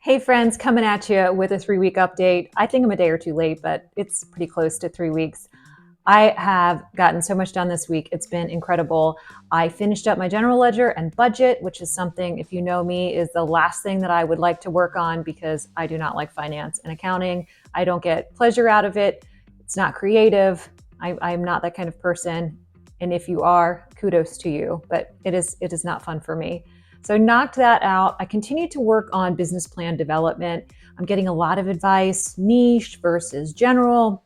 Hey friends, coming at you with a 3-week update. I think I'm a day or two late, but it's pretty close to 3 weeks. I have gotten so much done this week. It's been incredible. I finished up my general ledger and budget, which is something, if you know me, is the last thing that I would like to work on because I do not like finance and accounting. I don't get pleasure out of it. It's not creative. I'm not that kind of person. And if you are, kudos to you, but it is not fun for me. So knocked that out. I continue to work on business plan development. I'm getting a lot of advice, niche versus general,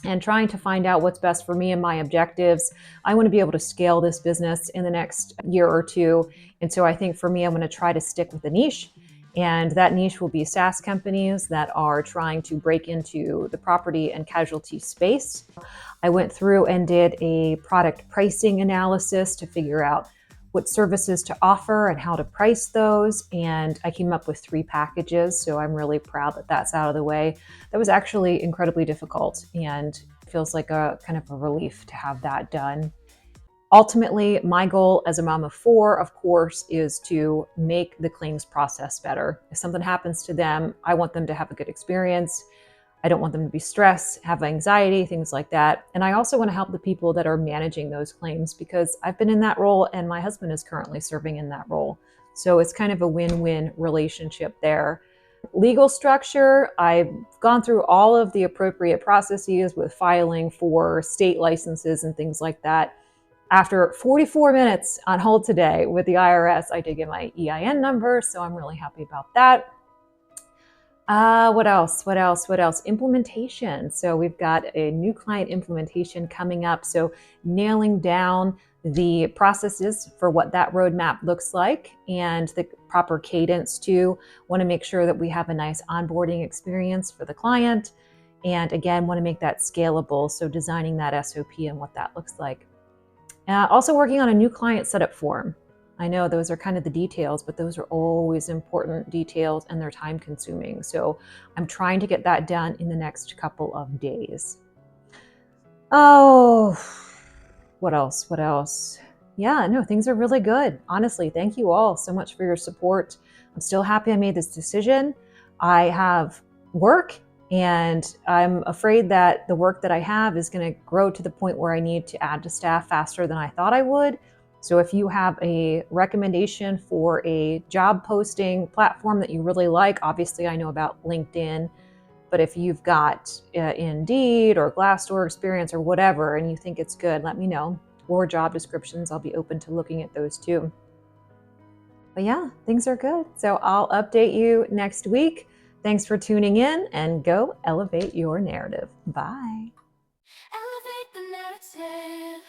and trying to find out what's best for me and my objectives. I want to be able to scale this business in the next year or two. And so I think for me, I'm going to try to stick with the niche. And that niche will be SaaS companies that are trying to break into the property and casualty space. I went through and did a product pricing analysis to figure out what services to offer and how to price those. And I came up with 3 packages. So I'm really proud that that's out of the way. That was actually incredibly difficult and feels like a kind of a relief to have that done. Ultimately, my goal as a mom of 4, of course, is to make the claims process better. If something happens to them, I want them to have a good experience. I don't want them to be stressed, have anxiety, things like that. And I also want to help the people that are managing those claims because I've been in that role and my husband is currently serving in that role. So it's kind of a win-win relationship there. Legal structure, I've gone through all of the appropriate processes with filing for state licenses and things like that. After 44 minutes on hold today with the IRS, I did get my EIN number, so I'm really happy about that. What else? Implementation. So we've got a new client implementation coming up. So nailing down the processes for what that roadmap looks like and the proper cadence too. Want to make sure that we have a nice onboarding experience for the client. And again, want to make that scalable. So designing that SOP and what that looks like. Also working on a new client setup form. I know those are kind of the details, but those are always important details and they're time consuming. So I'm trying to get that done in the next couple of days. Oh, what else? Yeah, no, things are really good. Honestly, thank you all so much for your support. I'm still happy I made this decision. I have work and I'm afraid that the work that I have is going to grow to the point where I need to add to staff faster than I thought I would. So if you have a recommendation for a job posting platform that you really like, obviously I know about LinkedIn, but if you've got Indeed or Glassdoor experience or whatever, and you think it's good, let me know. Or job descriptions, I'll be open to looking at those too. But yeah, things are good. So I'll update you next week. Thanks for tuning in and go elevate your narrative. Bye. Elevate the narrative.